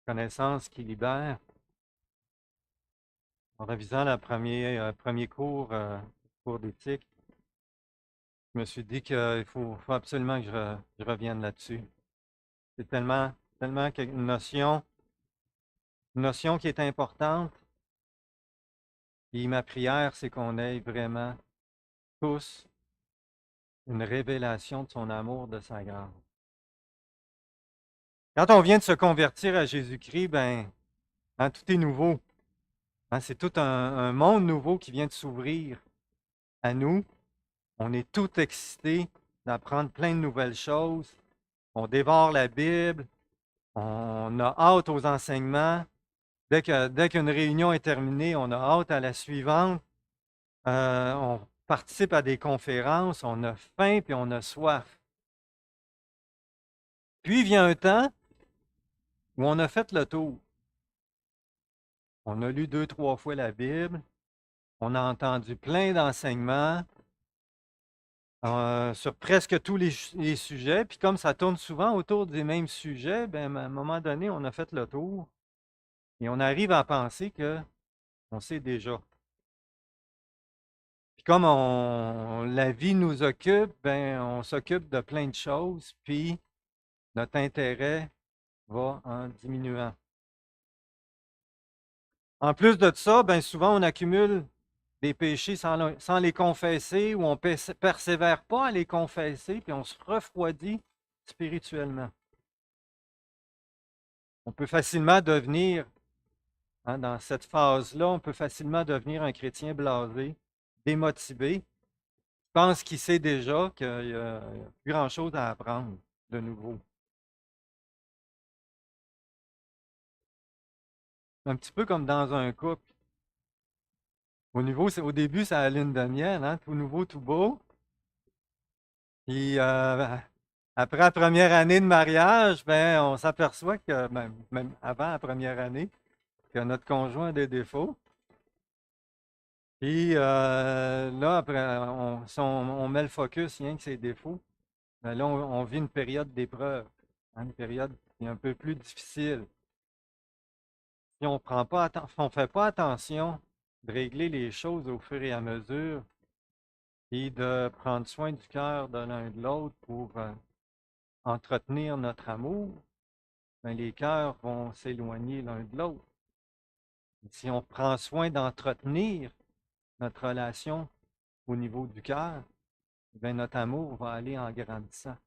Connaissance qui libère. En révisant le premier cours d'éthique, je me suis dit qu'il faut absolument que je revienne là-dessus. C'est tellement une notion qui est importante. Et ma prière, c'est qu'on ait vraiment tous une révélation de son amour, de sa grâce. Quand on vient de se convertir à Jésus-Christ, tout est nouveau. C'est tout un monde nouveau qui vient de s'ouvrir à nous. On est tout excités d'apprendre plein de nouvelles choses. On dévore la Bible. On a hâte aux enseignements. Dès qu'une réunion est terminée, on a hâte à la suivante. On participe à des conférences. On a faim puis on a soif. Puis vient un temps où on a fait le tour. On a lu 2, 3 fois la Bible. On a entendu plein d'enseignements sur presque tous les sujets. Puis comme ça tourne souvent autour des mêmes sujets, à un moment donné, on a fait le tour et on arrive à penser qu'on sait déjà. Puis comme la vie nous occupe, on s'occupe de plein de choses, puis notre intérêt va en diminuant. En plus de ça, souvent on accumule des péchés sans les confesser ou on ne persévère pas à les confesser, puis on se refroidit spirituellement. On peut facilement devenir, dans cette phase-là, on peut facilement devenir un chrétien blasé, démotivé, qui pense qu'il sait déjà qu'il n'y a plus grand-chose à apprendre de nouveau. Un petit peu comme dans un couple. Au début, c'est la lune de miel, tout nouveau, tout beau. Puis après la première année de mariage, on s'aperçoit que, même avant la première année, que notre conjoint a des défauts. Puis là, après, si on met le focus rien que ses défauts, là, on vit une période d'épreuve, une période qui est un peu plus difficile. Si on prend pas si on ne fait pas attention de régler les choses au fur et à mesure et de prendre soin du cœur de l'un et de l'autre pour entretenir notre amour, les cœurs vont s'éloigner l'un de l'autre. Si on prend soin d'entretenir notre relation au niveau du cœur, notre amour va aller en grandissant.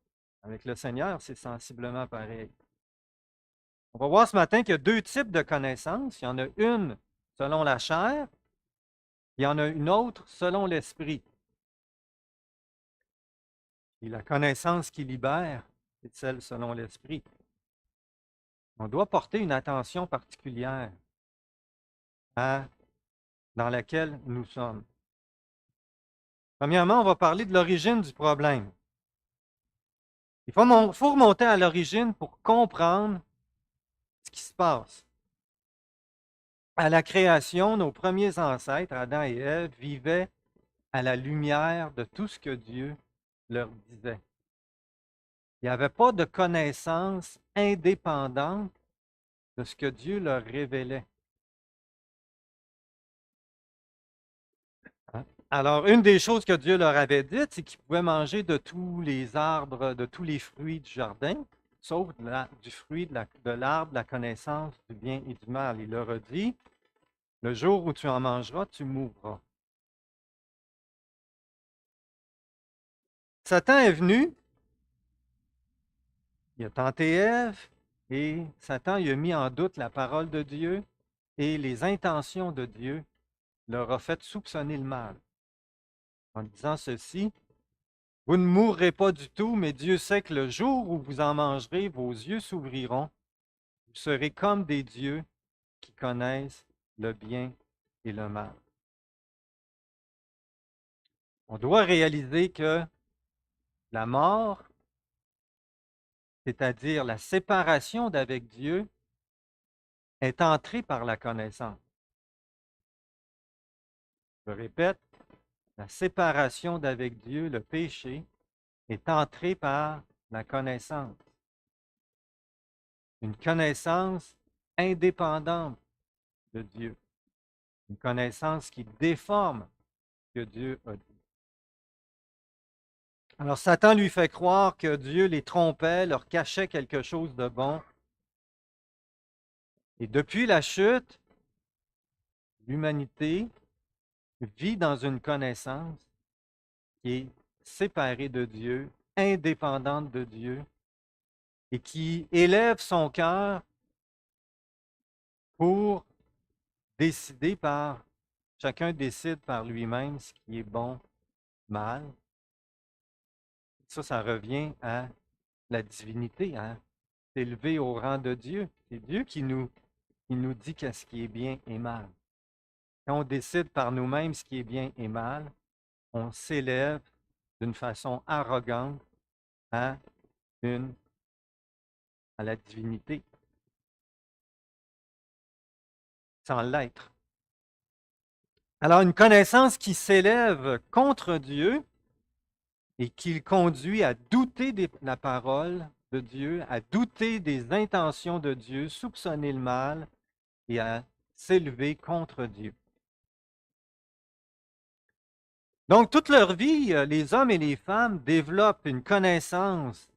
Avec le Seigneur, c'est sensiblement pareil. On va voir ce matin qu'il y a 2 types de connaissances. Il y en a une selon la chair, il y en a une autre selon l'esprit. Et la connaissance qui libère, c'est celle selon l'esprit. On doit porter une attention particulière dans laquelle nous sommes. Premièrement, on va parler de l'origine du problème. Il faut remonter à l'origine pour comprendre ce qui se passe. À la création, nos premiers ancêtres, Adam et Ève, vivaient à la lumière de tout ce que Dieu leur disait. Il n'y avait pas de connaissance indépendante de ce que Dieu leur révélait. Alors, une des choses que Dieu leur avait dites, c'est qu'ils pouvaient manger de tous les arbres, de tous les fruits du jardin, sauf du fruit de l'arbre de la connaissance du bien et du mal. Il leur a dit, le jour où tu en mangeras, tu mourras. Satan est venu, il a tenté Ève, et Satan il a mis en doute la parole de Dieu et les intentions de Dieu, leur a fait soupçonner le mal. En disant ceci, vous ne mourrez pas du tout, mais Dieu sait que le jour où vous en mangerez, vos yeux s'ouvriront. Vous serez comme des dieux qui connaissent le bien et le mal. On doit réaliser que la mort, c'est-à-dire la séparation d'avec Dieu, est entrée par la connaissance. Je répète, la séparation d'avec Dieu, le péché, est entré par la connaissance. Une connaissance indépendante de Dieu. Une connaissance qui déforme ce que Dieu a dit. Alors Satan lui fait croire que Dieu les trompait, leur cachait quelque chose de bon. Et depuis la chute, l'humanité vit dans une connaissance qui est séparée de Dieu, indépendante de Dieu, et qui élève son cœur pour décider chacun décide par lui-même ce qui est bon, mal. Ça revient à la divinité, à s'élever au rang de Dieu. C'est Dieu qui nous dit qu'est-ce qui est bien et mal. Quand on décide par nous-mêmes ce qui est bien et mal, on s'élève d'une façon arrogante à, à la divinité, sans l'être. Alors, une connaissance qui s'élève contre Dieu et qui le conduit à douter de la parole de Dieu, à douter des intentions de Dieu, soupçonner le mal et à s'élever contre Dieu. Donc, toute leur vie, les hommes et les femmes développent une connaissance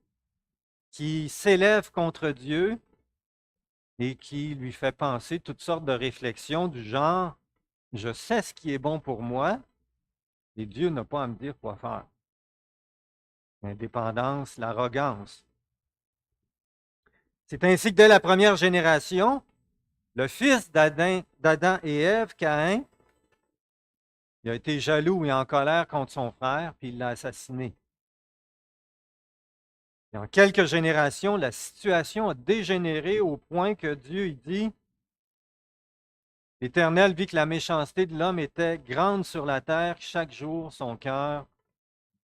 qui s'élève contre Dieu et qui lui fait penser toutes sortes de réflexions du genre, je sais ce qui est bon pour moi et Dieu n'a pas à me dire quoi faire. L'indépendance, l'arrogance. C'est ainsi que dès la première génération, le fils d'Adam et Ève, Caïn, il a été jaloux et en colère contre son frère, puis il l'a assassiné. Et en quelques générations, la situation a dégénéré au point que Dieu dit, l'Éternel vit que la méchanceté de l'homme était grande sur la terre, chaque jour son cœur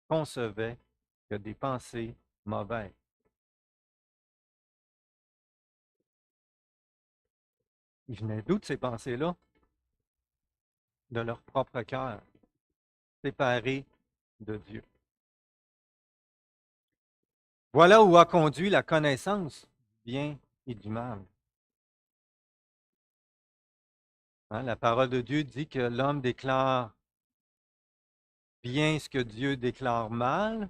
concevait que des pensées mauvaises. Ils venaient d'où de ces pensées-là? De leur propre cœur, séparés de Dieu. Voilà où a conduit la connaissance du bien et du mal. Hein, la parole de Dieu dit que l'homme déclare bien ce que Dieu déclare mal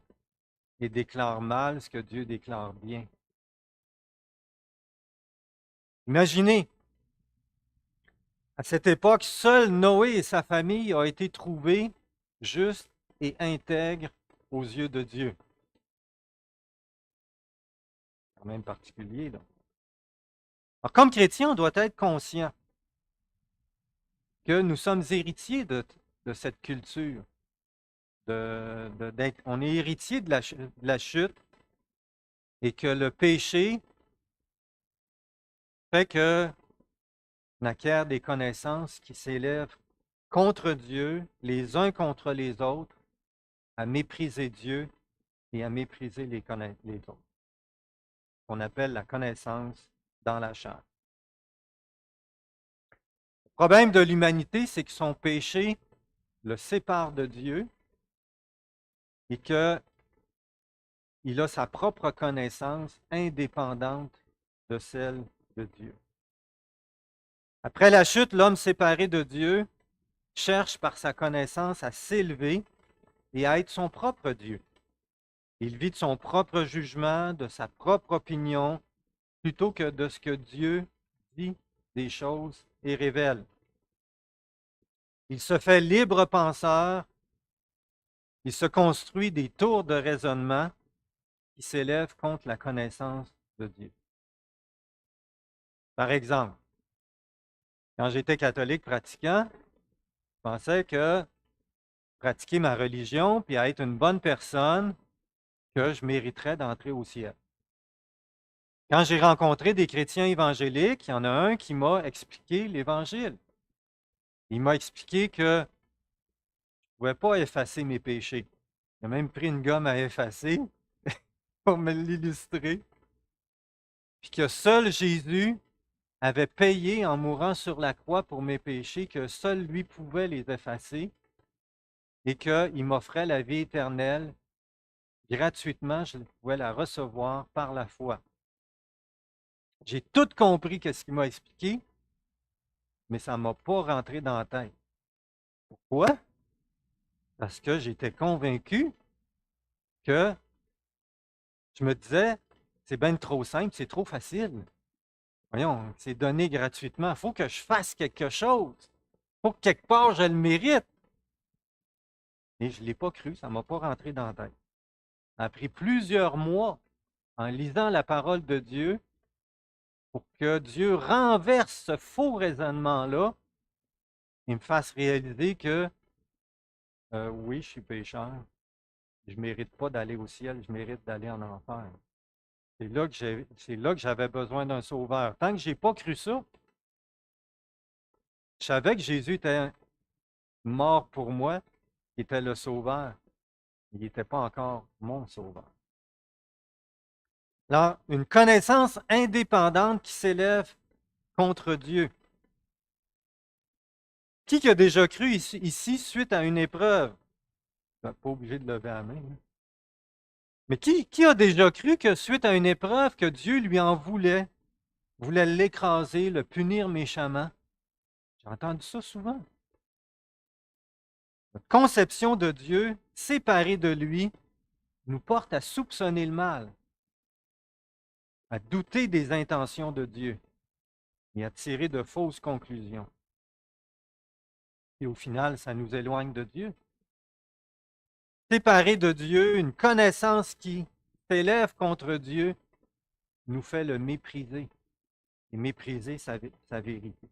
et déclare mal ce que Dieu déclare bien. Imaginez, à cette époque, seul Noé et sa famille ont été trouvés justes et intègres aux yeux de Dieu. C'est quand même particulier, là. Alors, comme chrétien, on doit être conscient que nous sommes héritiers de cette culture. On est héritier de la chute et que le péché fait qu'on acquiert des connaissances qui s'élèvent contre Dieu, les uns contre les autres, à mépriser Dieu et à mépriser les autres. On appelle la connaissance dans la chair. Le problème de l'humanité, c'est que son péché le sépare de Dieu et qu'il a sa propre connaissance indépendante de celle de Dieu. Après la chute, l'homme séparé de Dieu cherche par sa connaissance à s'élever et à être son propre Dieu. Il vit de son propre jugement, de sa propre opinion, plutôt que de ce que Dieu dit des choses et révèle. Il se fait libre penseur, il se construit des tours de raisonnement qui s'élèvent contre la connaissance de Dieu. Par exemple, quand j'étais catholique pratiquant, je pensais que pratiquer ma religion puis à être une bonne personne, que je mériterais d'entrer au ciel. Quand j'ai rencontré des chrétiens évangéliques, il y en a un qui m'a expliqué l'Évangile. Il m'a expliqué que je ne pouvais pas effacer mes péchés. Il a même pris une gomme à effacer pour me l'illustrer. Puis que seul Jésus avait payé en mourant sur la croix pour mes péchés, que seul lui pouvait les effacer et qu'il m'offrait la vie éternelle gratuitement. Je pouvais la recevoir par la foi. J'ai tout compris que ce qu'il m'a expliqué, mais ça ne m'a pas rentré dans la tête. Pourquoi? Parce que j'étais convaincu que je me disais, c'est bien trop simple, c'est trop facile. Voyons, c'est donné gratuitement. Il faut que je fasse quelque chose. Il faut que quelque part je le mérite. Et je ne l'ai pas cru, ça ne m'a pas rentré dans la tête. Ça a pris plusieurs mois en lisant la parole de Dieu pour que Dieu renverse ce faux raisonnement-là et me fasse réaliser que oui, je suis pécheur. Je ne mérite pas d'aller au ciel, je mérite d'aller en enfer. C'est là que j'avais besoin d'un sauveur. Tant que je n'ai pas cru ça, je savais que Jésus était mort pour moi, il était le sauveur. Il n'était pas encore mon sauveur. Là, une connaissance indépendante qui s'élève contre Dieu. Qui a déjà cru ici suite à une épreuve? Pas obligé de lever la main. Hein. Mais qui a déjà cru que suite à une épreuve, que Dieu lui en voulait l'écraser, le punir méchamment? J'ai entendu ça souvent. Notre conception de Dieu, séparée de lui, nous porte à soupçonner le mal, à douter des intentions de Dieu et à tirer de fausses conclusions. Et au final, ça nous éloigne de Dieu. Séparé de Dieu, une connaissance qui s'élève contre Dieu nous fait le mépriser et mépriser sa vérité.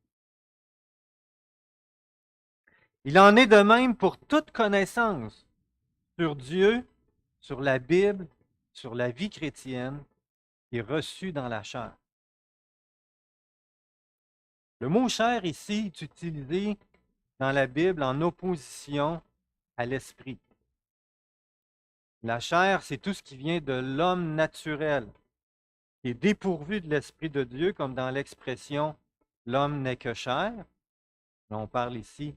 Il en est de même pour toute connaissance sur Dieu, sur la Bible, sur la vie chrétienne qui est reçue dans la chair. Le mot chair ici est utilisé dans la Bible en opposition à l'esprit. La chair, c'est tout ce qui vient de l'homme naturel, qui est dépourvu de l'Esprit de Dieu, comme dans l'expression l'homme n'est que chair. Là, on parle ici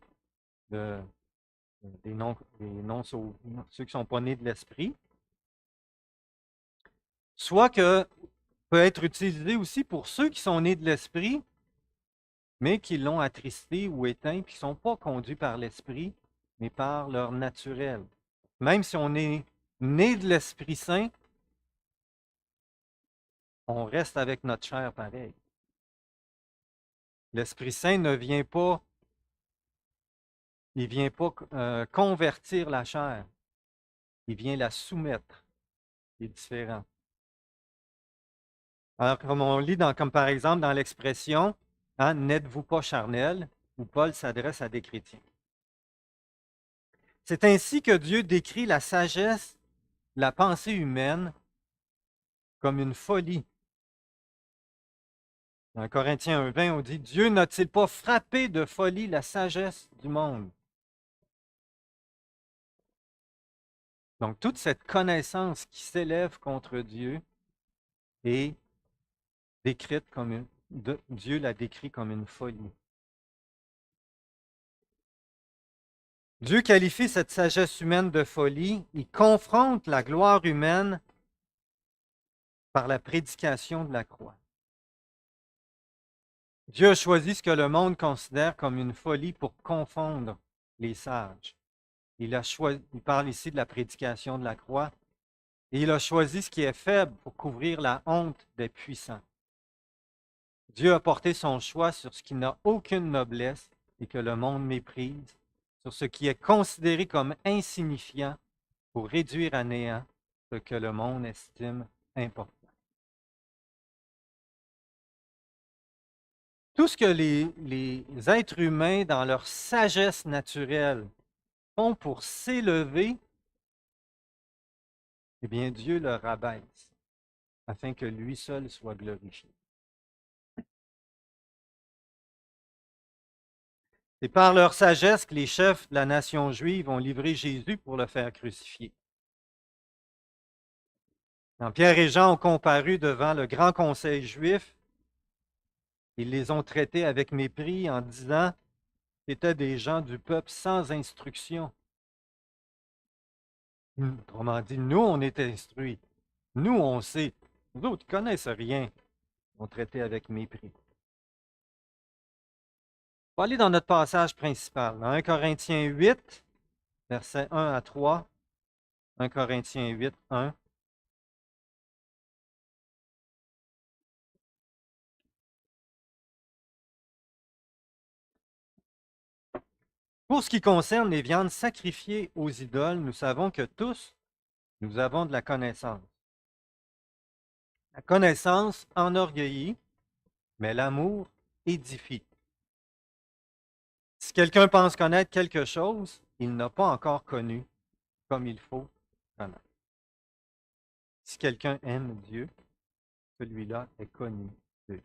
des non-sauvés, ceux qui ne sont pas nés de l'Esprit. Soit que peut être utilisé aussi pour ceux qui sont nés de l'Esprit, mais qui l'ont attristé ou éteint, puis qui ne sont pas conduits par l'Esprit, mais par leur naturel. Même si on est né de l'Esprit Saint, on reste avec notre chair pareil. L'Esprit Saint ne vient pas, il vient pas convertir la chair, il vient la soumettre. C'est différent. Alors, comme on lit, comme par exemple dans l'expression, hein, n'êtes-vous pas charnel, où Paul s'adresse à des chrétiens. C'est ainsi que Dieu décrit la sagesse, la pensée humaine, comme une folie. Dans Corinthiens 1,20, on dit, Dieu n'a-t-il pas frappé de folie la sagesse du monde? Donc, toute cette connaissance qui s'élève contre Dieu est décrite comme Dieu l'a décrit comme une folie. Dieu qualifie cette sagesse humaine de folie. Il confronte la gloire humaine par la prédication de la croix. Dieu a choisi ce que le monde considère comme une folie pour confondre les sages. Il parle ici de la prédication de la croix. Et il a choisi ce qui est faible pour couvrir la honte des puissants. Dieu a porté son choix sur ce qui n'a aucune noblesse et que le monde méprise, sur ce qui est considéré comme insignifiant pour réduire à néant ce que le monde estime important. Tout ce que les êtres humains, dans leur sagesse naturelle, font pour s'élever, eh bien Dieu le rabaisse, afin que lui seul soit glorifié. C'est par leur sagesse que les chefs de la nation juive ont livré Jésus pour le faire crucifier. Quand Pierre et Jean ont comparu devant le grand conseil juif, ils les ont traités avec mépris en disant qu'ils étaient des gens du peuple sans instruction. Autrement dit, nous, on est instruits. Nous, on sait. Les autres ne connaissent rien. sont traités avec mépris. On va aller dans notre passage principal, dans 1 Corinthiens 8, versets 1 à 3. 1 Corinthiens 8, 1. Pour ce qui concerne les viandes sacrifiées aux idoles, nous savons que tous, nous avons de la connaissance. La connaissance enorgueillit, mais l'amour édifie. Si quelqu'un pense connaître quelque chose, il n'a pas encore connu comme il faut connaître. Si quelqu'un aime Dieu, celui-là est connu de lui.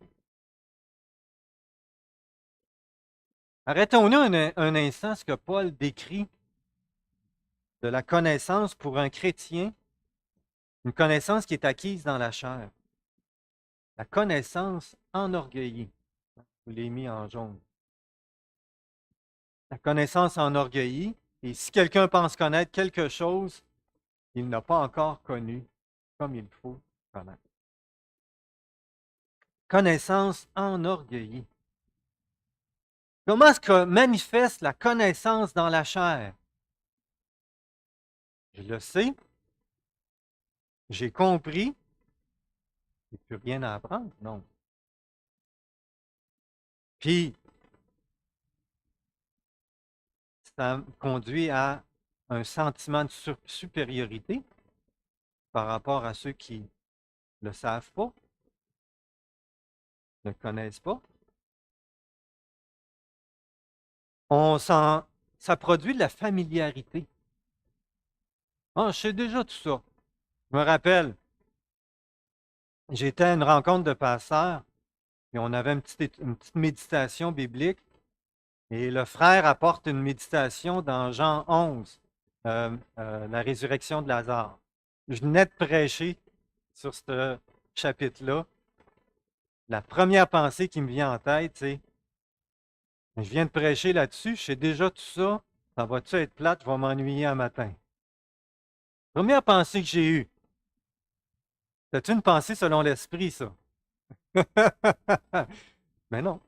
Arrêtons-nous un instant ce que Paul décrit de la connaissance pour un chrétien, une connaissance qui est acquise dans la chair. La connaissance enorgueillit. Je vous l'ai mis en jaune. La connaissance enorgueillit, et si quelqu'un pense connaître quelque chose, il n'a pas encore connu comme il faut connaître. Connaissance enorgueillit. Comment est-ce que manifeste la connaissance dans la chair? Je le sais, j'ai compris, il n'y a plus rien à apprendre, non. Puis, ça conduit à un sentiment de supériorité par rapport à ceux qui ne le savent pas, ne connaissent pas. Ça produit de la familiarité. Ah, je sais déjà tout ça. Je me rappelle, j'étais à une rencontre de pasteurs, et on avait une petite méditation biblique, et le frère apporte une méditation dans Jean 11, la résurrection de Lazare. Je venais de prêcher sur ce chapitre-là. La première pensée qui me vient en tête, c'est je viens de prêcher là-dessus, je sais déjà tout ça, ça va-tu être plate, je vais m'ennuyer un matin. Première pensée que j'ai eue, c'est une pensée selon l'esprit, ça. Mais non,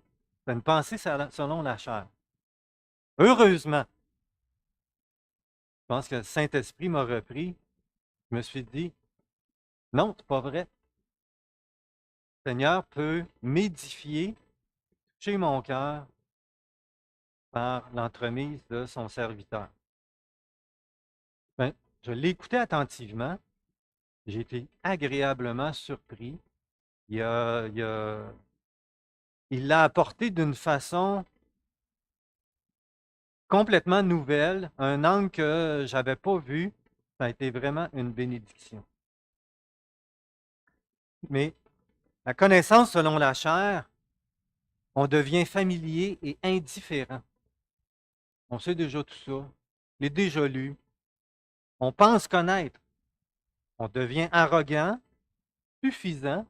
c'est une pensée selon la chair. Heureusement, je pense que le Saint-Esprit m'a repris. Je me suis dit, non, c'est pas vrai. Le Seigneur peut m'édifier, toucher mon cœur par l'entremise de son serviteur. Ben, je l'ai écouté attentivement. J'ai été agréablement surpris. Il l'a apporté d'une façon complètement nouvelle, un angle que je n'avais pas vu. Ça a été vraiment une bénédiction. Mais la connaissance selon la chair, on devient familier et indifférent. On sait déjà tout ça. On l'a déjà lu. On pense connaître. On devient arrogant, suffisant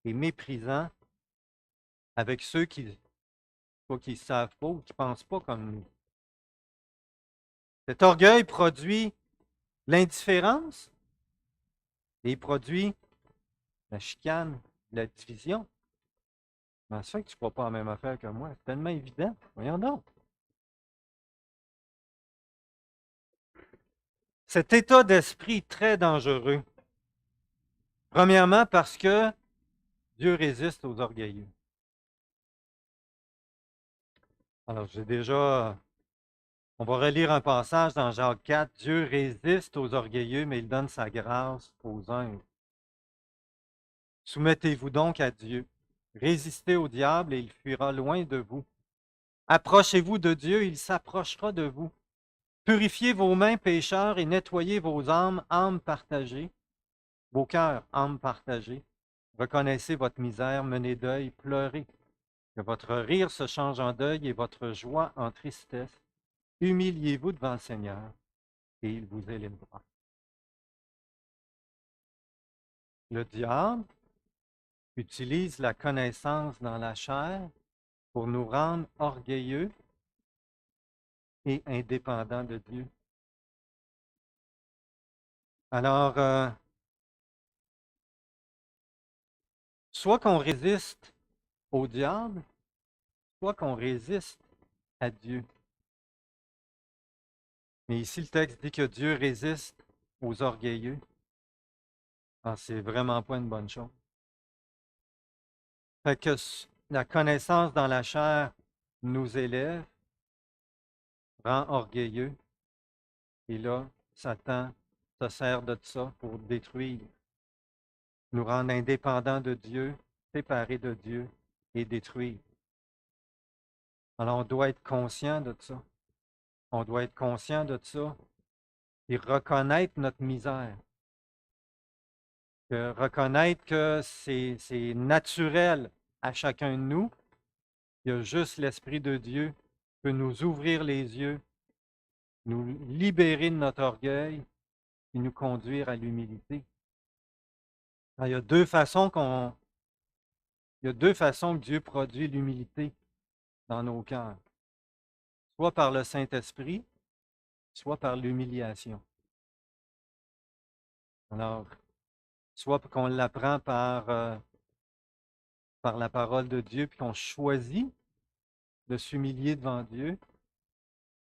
et méprisant avec ceux qui ne savent pas ou qui ne pensent pas comme nous. Cet orgueil produit l'indifférence et il produit la chicane, la division. Mais c'est fait que tu ne crois pas la même affaire que moi. C'est tellement évident. Voyons donc. Cet état d'esprit est très dangereux. Premièrement, parce que Dieu résiste aux orgueilleux. Alors, on va relire un passage dans Jacques 4. Dieu résiste aux orgueilleux, mais il donne sa grâce aux humbles. Soumettez-vous donc à Dieu. Résistez au diable et il fuira loin de vous. Approchez-vous de Dieu, il s'approchera de vous. Purifiez vos mains, pécheurs, et nettoyez vos âmes partagées, vos cœurs, âmes partagées. Reconnaissez votre misère, menez deuil, pleurez. Que votre rire se change en deuil et votre joie en tristesse. Humiliez-vous devant le Seigneur et il vous élèvera. Le diable utilise la connaissance dans la chair pour nous rendre orgueilleux et indépendants de Dieu. Alors, soit qu'on résiste au diable, soit qu'on résiste à Dieu. Mais ici, le texte dit que Dieu résiste aux orgueilleux. Ah, c'est vraiment pas une bonne chose. Fait que la connaissance dans la chair nous élève, rend orgueilleux, et là, Satan se sert de ça pour détruire, nous rendre indépendants de Dieu, séparés de Dieu et détruire. Alors, on doit être conscient de ça. On doit être conscient de ça et reconnaître notre misère. Reconnaître que c'est naturel à chacun de nous. Il y a juste l'Esprit de Dieu qui peut nous ouvrir les yeux, nous libérer de notre orgueil et nous conduire à l'humilité. Il y a deux façons que Dieu produit l'humilité dans nos cœurs. Soit par le Saint-Esprit, soit par l'humiliation. Alors, soit qu'on l'apprend par la parole de Dieu, puis qu'on choisit de s'humilier devant Dieu,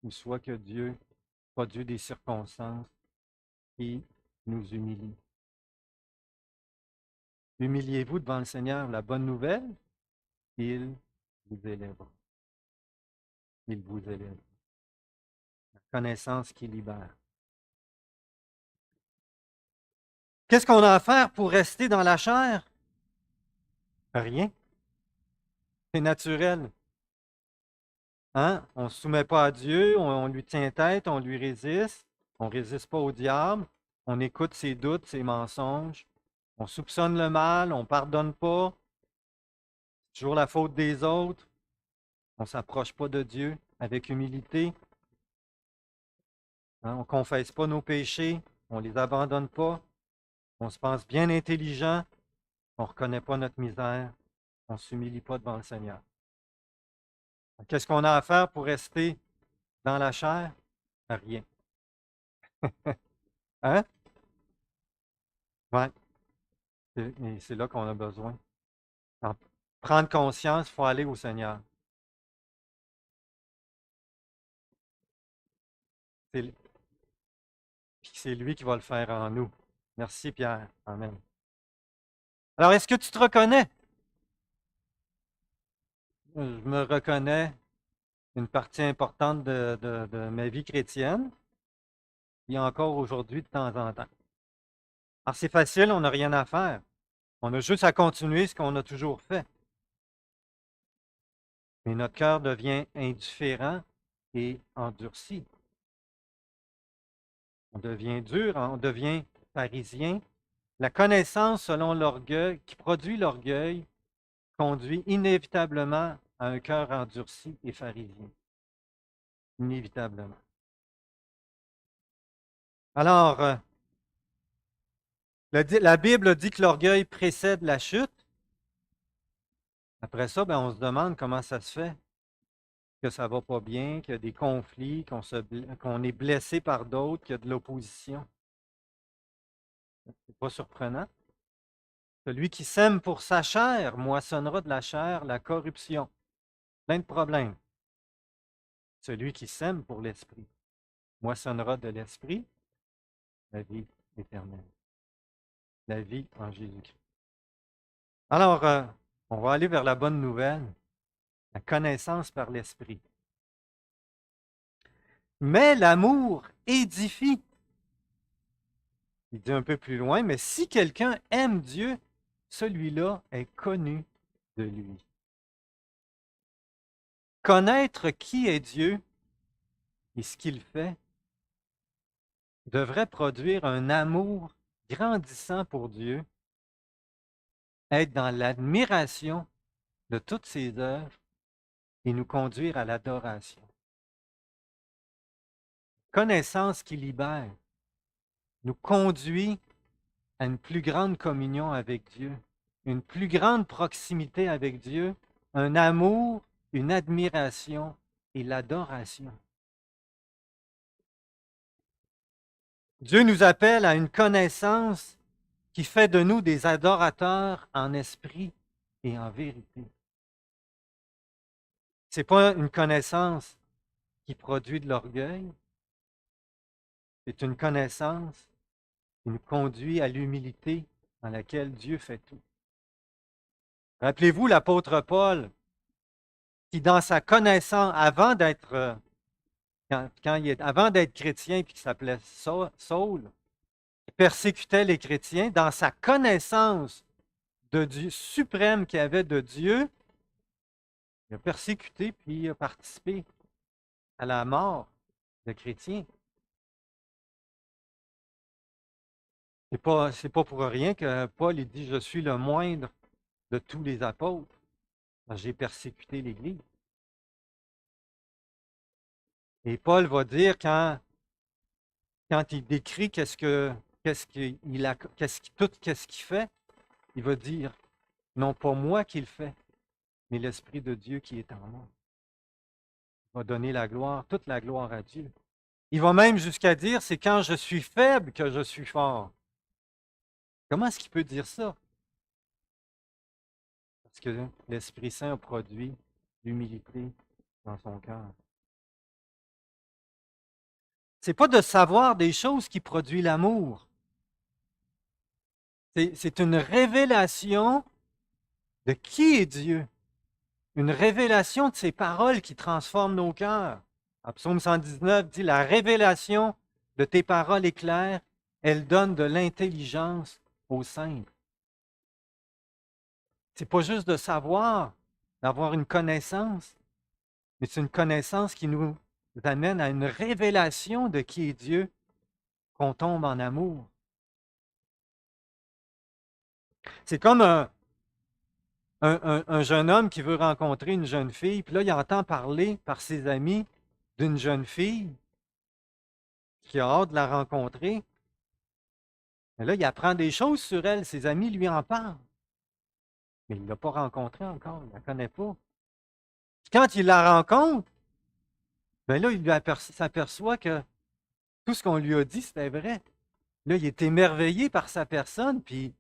ou soit que Dieu produit des circonstances qui nous humilient. Humiliez-vous devant le Seigneur. La bonne nouvelle, il vous élèvera. Il vous élève. La connaissance qui libère. Qu'est-ce qu'on a à faire pour rester dans la chair? Rien. C'est naturel. Hein? On ne se soumet pas à Dieu, on lui tient tête, on lui résiste. On ne résiste pas au diable. On écoute ses doutes, ses mensonges. On soupçonne le mal, on ne pardonne pas. C'est toujours la faute des autres. On ne s'approche pas de Dieu avec humilité. Hein? On ne confesse pas nos péchés, on ne les abandonne pas. On se pense bien intelligent, on ne reconnaît pas notre misère, on ne s'humilie pas devant le Seigneur. Qu'est-ce qu'on a à faire pour rester dans la chair? Rien. Hein? Ouais. Et c'est là qu'on a besoin. En prendre conscience, il faut aller au Seigneur. C'est lui qui va le faire en nous. Merci, Pierre. Amen. Alors, est-ce que tu te reconnais? Je me reconnais une partie importante de ma vie chrétienne, et encore aujourd'hui de temps en temps. Alors, c'est facile, on n'a rien à faire. On a juste à continuer ce qu'on a toujours fait. Mais notre cœur devient indifférent et endurci. On devient dur, on devient pharisien. La connaissance selon l'orgueil, qui produit l'orgueil, conduit inévitablement à un cœur endurci et pharisien. Inévitablement. Alors, la Bible dit que l'orgueil précède la chute. Après ça, on se demande comment ça se fait que ça ne va pas bien, qu'il y a des conflits, qu'on est blessé par d'autres, qu'il y a de l'opposition. C'est pas surprenant. Celui qui sème pour sa chair moissonnera de la chair la corruption. Plein de problèmes. Celui qui sème pour l'esprit moissonnera de l'esprit la vie éternelle. La vie en Jésus-Christ. Alors, on va aller vers la bonne nouvelle, la connaissance par l'esprit. Mais l'amour édifie. Il dit un peu plus loin, mais si quelqu'un aime Dieu, celui-là est connu de lui. Connaître qui est Dieu et ce qu'il fait devrait produire un amour grandissant pour Dieu, être dans l'admiration de toutes ses œuvres et nous conduire à l'adoration. Connaissance qui libère nous conduit à une plus grande communion avec Dieu, une plus grande proximité avec Dieu, un amour, une admiration et l'adoration. Dieu nous appelle à une connaissance qui fait de nous des adorateurs en esprit et en vérité. Ce n'est pas une connaissance qui produit de l'orgueil, c'est une connaissance qui nous conduit à l'humilité dans laquelle Dieu fait tout. Rappelez-vous l'apôtre Paul, qui dans sa connaissance, avant d'être chrétien, puis qui s'appelait Saul, il persécutait les chrétiens, dans sa connaissance de Dieu suprême qu'il avait de Dieu, il a persécuté puis il a participé à la mort de chrétiens. C'est pas pour rien que Paul il dit je suis le moindre de tous les apôtres. J'ai persécuté l'Église. Et Paul va dire quand il décrit qu'est-ce qu'il fait, il va dire non pas moi qui le fais, mais l'Esprit de Dieu qui est en moi. Il va donner la gloire, toute la gloire à Dieu. Il va même jusqu'à dire c'est quand je suis faible que je suis fort. Comment est-ce qu'il peut dire ça? Parce que l'Esprit Saint a produit l'humilité dans son cœur. Ce n'est pas de savoir des choses qui produit l'amour. C'est une révélation de qui est Dieu. Une révélation de ses paroles qui transforment nos cœurs. En Psaume 119 dit, la révélation de tes paroles est claire, elle donne de l'intelligence aux simples. Ce n'est pas juste de savoir, d'avoir une connaissance, mais c'est une connaissance qui nous amène à une révélation de qui est Dieu, qu'on tombe en amour. C'est comme un jeune homme qui veut rencontrer une jeune fille, puis là, il entend parler par ses amis d'une jeune fille qui a hâte de la rencontrer. Mais là, il apprend des choses sur elle, ses amis lui en parlent. Mais il ne l'a pas rencontrée encore, il ne la connaît pas. Puis quand il la rencontre, bien là, il s'aperçoit que tout ce qu'on lui a dit, c'était vrai. Là, il est émerveillé par sa personne, puis il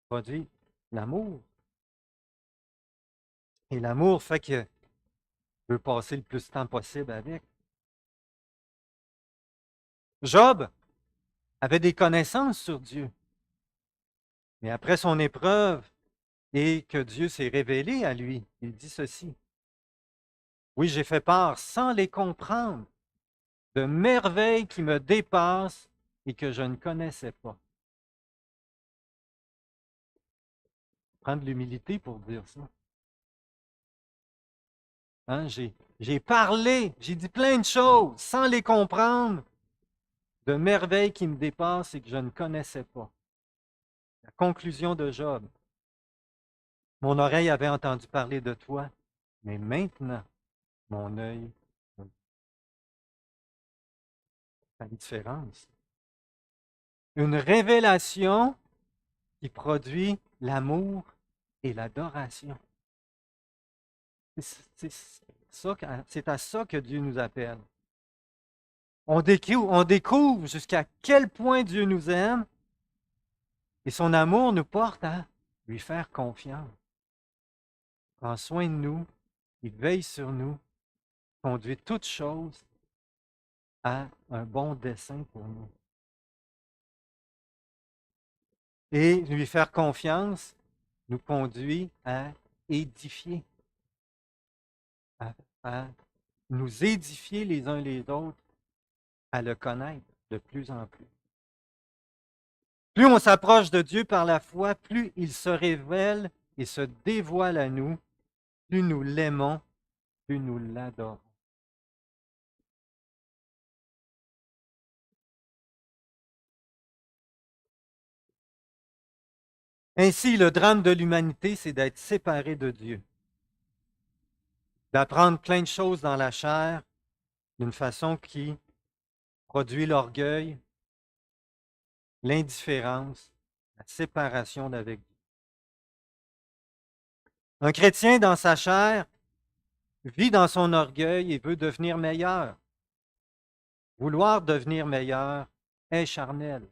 produit l'amour. Et l'amour fait qu'il veut passer le plus de temps possible avec. Job avait des connaissances sur Dieu. Mais après son épreuve et que Dieu s'est révélé à lui, il dit ceci. Oui, j'ai fait part sans les comprendre de merveilles qui me dépassent et que je ne connaissais pas. Prendre l'humilité pour dire ça. Hein, j'ai parlé, j'ai dit plein de choses sans les comprendre, de merveilles qui me dépassent et que je ne connaissais pas. La conclusion de Job. Mon oreille avait entendu parler de toi, mais maintenant, mon œil a vu la différence. Une révélation qui produit l'amour et l'adoration. C'est à ça que Dieu nous appelle. On découvre jusqu'à quel point Dieu nous aime et son amour nous porte à lui faire confiance. Il prend soin de nous, il veille sur nous, conduit toutes choses à un bon dessein pour nous. Et lui faire confiance nous conduit à édifier, à nous édifier les uns les autres, à le connaître de plus en plus. Plus on s'approche de Dieu par la foi, plus il se révèle et se dévoile à nous, plus nous l'aimons, plus nous l'adorons. Ainsi, le drame de l'humanité, c'est d'être séparé de Dieu, d'apprendre plein de choses dans la chair d'une façon qui produit l'orgueil, l'indifférence, la séparation d'avec Dieu. Un chrétien dans sa chair vit dans son orgueil et veut devenir meilleur. Vouloir devenir meilleur est charnel,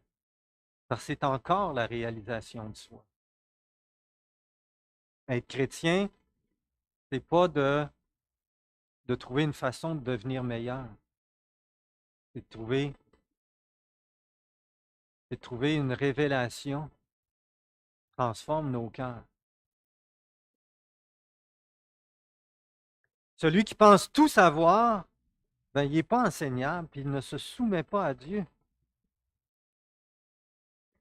parce que c'est encore la réalisation de soi. Être chrétien, c'est pas de trouver une façon de devenir meilleur. C'est de trouver une révélation qui transforme nos cœurs. Celui qui pense tout savoir, ben, il n'est pas enseignable, puis il ne se soumet pas à Dieu.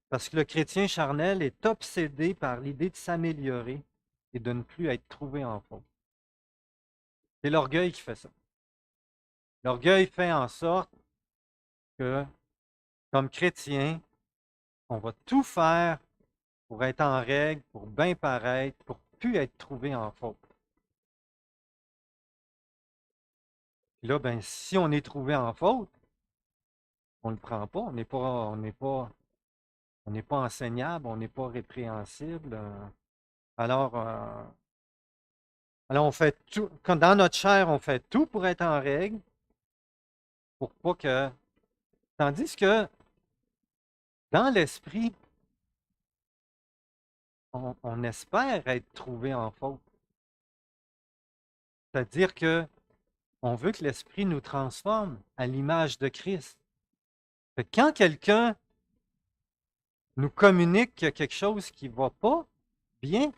Parce que le chrétien charnel est obsédé par l'idée de s'améliorer et de ne plus être trouvé en faute. C'est l'orgueil qui fait ça. L'orgueil fait en sorte que, comme chrétien, on va tout faire pour être en règle, pour bien paraître, pour plus être trouvé en faute. Puis là, ben, si on est trouvé en faute, on ne le prend pas. On n'est pas enseignable, on n'est pas répréhensible. Alors, on fait tout. Quand dans notre chair, on fait tout pour être en règle, pour pas que. Tandis que dans l'esprit, on espère être trouvé en faute. C'est-à-dire que on veut que l'esprit nous transforme à l'image de Christ. Fait que quand quelqu'un nous communique qu'il y a quelque chose qui ne va pas bien,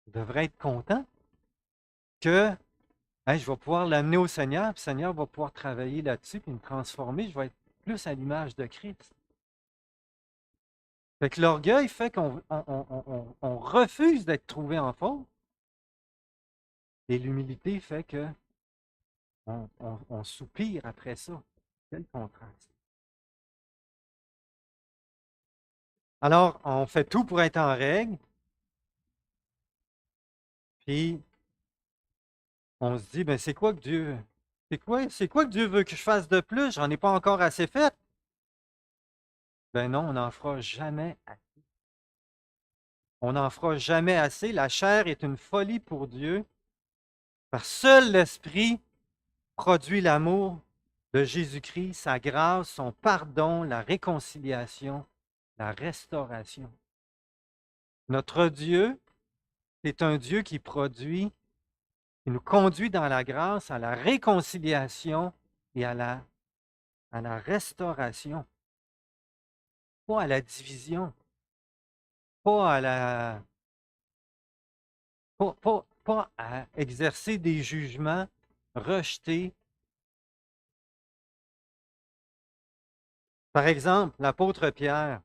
on devrait être content que hey, je vais pouvoir l'amener au Seigneur, puis le Seigneur va pouvoir travailler là-dessus, puis me transformer, je vais être plus à l'image de Christ. Fait que l'orgueil fait qu'on refuse d'être trouvé en faute, et l'humilité fait que on soupire après ça. Quel contraste. Alors, on fait tout pour être en règle, puis on se dit, ben c'est quoi que Dieu. C'est quoi que Dieu veut que je fasse de plus? J'en ai pas encore assez fait. Ben non, on n'en fera jamais assez. On n'en fera jamais assez. La chair est une folie pour Dieu, parce que seul l'Esprit produit l'amour de Jésus-Christ, sa grâce, son pardon, la réconciliation, la restauration. Notre Dieu est un Dieu qui produit, qui nous conduit dans la grâce, à la réconciliation et à la restauration, pas à la division, pas à la, pas à exercer des jugements rejetés. Par exemple, l'apôtre Pierre,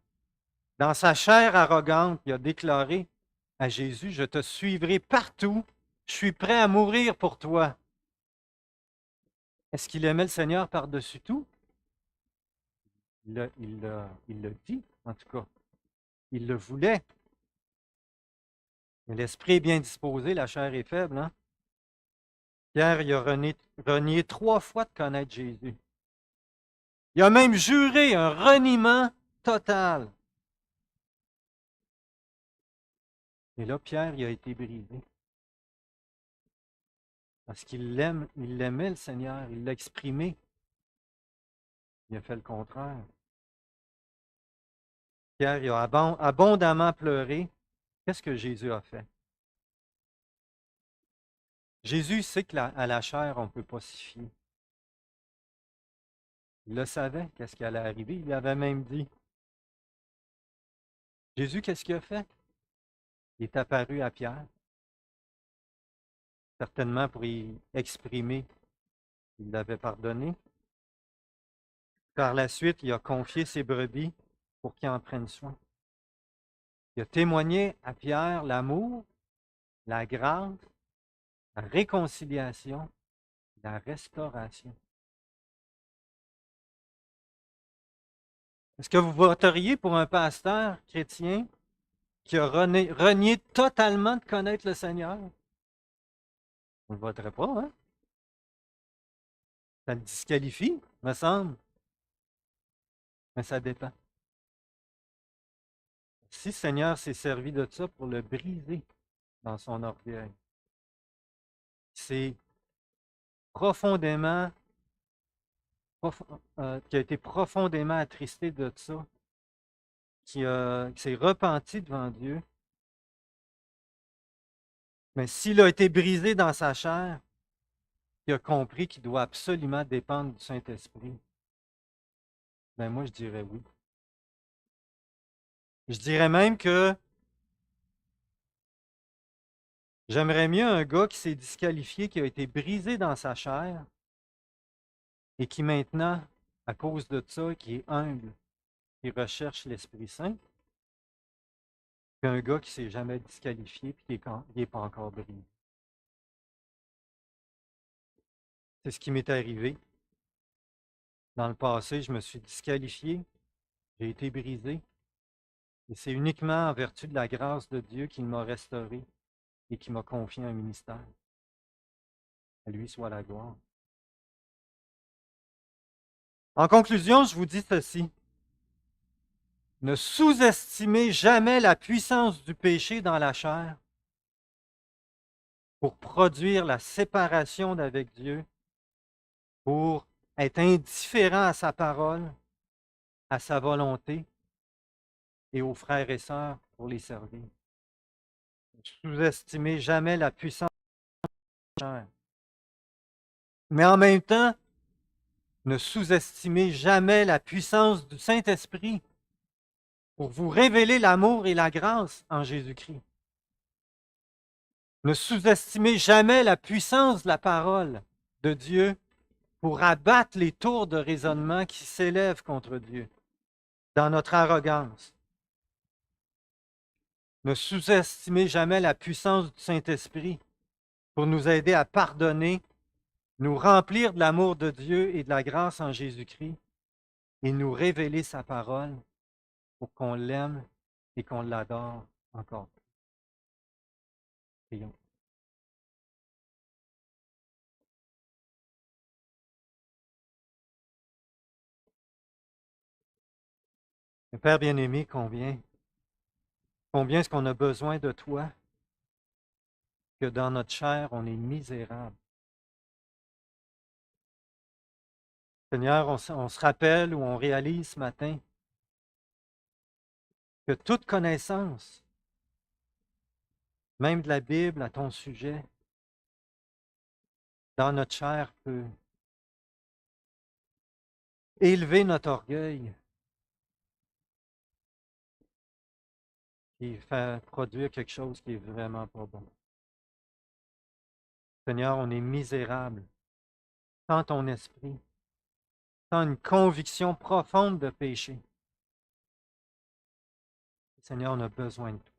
dans sa chair arrogante, il a déclaré à Jésus, je te suivrai partout, je suis prêt à mourir pour toi. Est-ce qu'il aimait le Seigneur par-dessus tout? Il l'a dit, en tout cas. Il le voulait. Mais l'esprit est bien disposé, la chair est faible. Hein? Pierre, il a renié 3 fois de connaître Jésus. Il a même juré un reniement total. Et là, Pierre, il a été brisé. Parce qu'il l'aimait le Seigneur, il l'a exprimé. Il a fait le contraire. Pierre, il a abondamment pleuré. Qu'est-ce que Jésus a fait? Jésus sait qu'à la chair, on ne peut pas s'y fier. Il le savait, qu'est-ce qui allait arriver. Il avait même dit. Jésus, qu'est-ce qu'il a fait? Il est apparu à Pierre, certainement pour y exprimer qu'il l'avait pardonné. Par la suite, il a confié ses brebis pour qu'il en prenne soin. Il a témoigné à Pierre l'amour, la grâce, la réconciliation, la restauration. Est-ce que vous voteriez pour un pasteur chrétien qui a renié totalement de connaître le Seigneur? On ne le voterait pas, hein? Ça le disqualifie, me semble. Mais ça dépend. Si le Seigneur s'est servi de ça pour le briser dans son orgueil, c'est profondément, qui a été profondément attristé de ça, qui s'est repenti devant Dieu, Mais s'il a été brisé dans sa chair, il a compris qu'il doit absolument dépendre du Saint-Esprit, ben moi je dirais oui. Je dirais même que j'aimerais mieux un gars qui s'est disqualifié, qui a été brisé dans sa chair et qui maintenant, à cause de ça, qui est humble, qui recherche l'Esprit Saint, qu'un gars qui s'est jamais disqualifié et qui n'est pas encore brisé. C'est ce qui m'est arrivé. Dans le passé, je me suis disqualifié, j'ai été brisé, et c'est uniquement en vertu de la grâce de Dieu qu'il m'a restauré et qui m'a confié un ministère. À lui soit la gloire. En conclusion, je vous dis ceci. Ne sous-estimez jamais la puissance du péché dans la chair pour produire la séparation d'avec Dieu, pour être indifférent à sa parole, à sa volonté et aux frères et sœurs pour les servir. Ne sous-estimez jamais la puissance de la chair. Mais en même temps, ne sous-estimez jamais la puissance du Saint-Esprit pour vous révéler l'amour et la grâce en Jésus-Christ. Ne sous-estimez jamais la puissance de la parole de Dieu pour abattre les tours de raisonnement qui s'élèvent contre Dieu dans notre arrogance. Ne sous-estimez jamais la puissance du Saint-Esprit pour nous aider à pardonner, nous remplir de l'amour de Dieu et de la grâce en Jésus-Christ et nous révéler sa parole pour qu'on l'aime et qu'on l'adore encore. Prions. Père bien-aimé, combien est-ce qu'on a besoin de toi, que dans notre chair, on est misérable. Seigneur, on se rappelle ou on réalise ce matin que toute connaissance, même de la Bible à ton sujet, dans notre chair peut élever notre orgueil et faire produire quelque chose qui est vraiment pas bon. Seigneur, on est misérable sans ton esprit, sans une conviction profonde de péché. Seigneur, on a besoin de toi.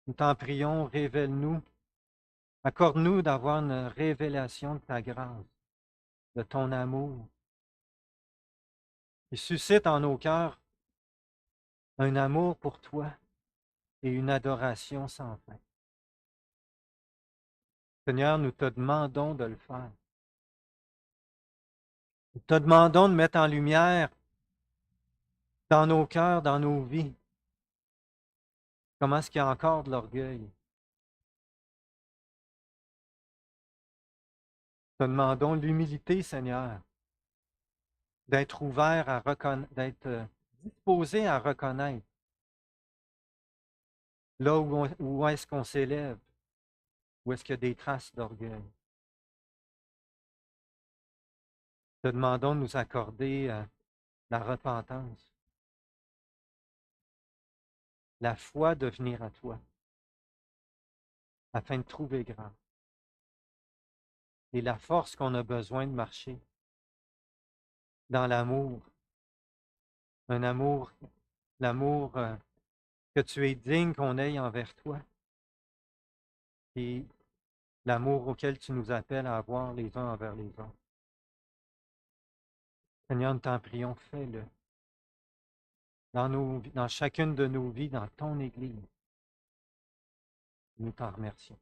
Nous t'en prions, révèle-nous, accorde-nous d'avoir une révélation de ta grâce, de ton amour, qui suscite en nos cœurs un amour pour toi et une adoration sans fin. Seigneur, nous te demandons de le faire. Nous te demandons de mettre en lumière dans nos cœurs, dans nos vies, comment est-ce qu'il y a encore de l'orgueil. Nous te demandons l'humilité, Seigneur, d'être ouvert à reconnaître, d'être disposé à reconnaître là où est-ce qu'on s'élève, où est-ce qu'il y a des traces d'orgueil. Te demandons de nous accorder la repentance, la foi de venir à toi, afin de trouver grâce, et la force qu'on a besoin de marcher dans l'amour, un amour, l'amour que tu es digne qu'on ait envers toi, et l'amour auquel tu nous appelles à avoir les uns envers les autres. Seigneur, nous t'en prions, fais-le dans chacune de nos vies, dans ton Église. Nous t'en remercions.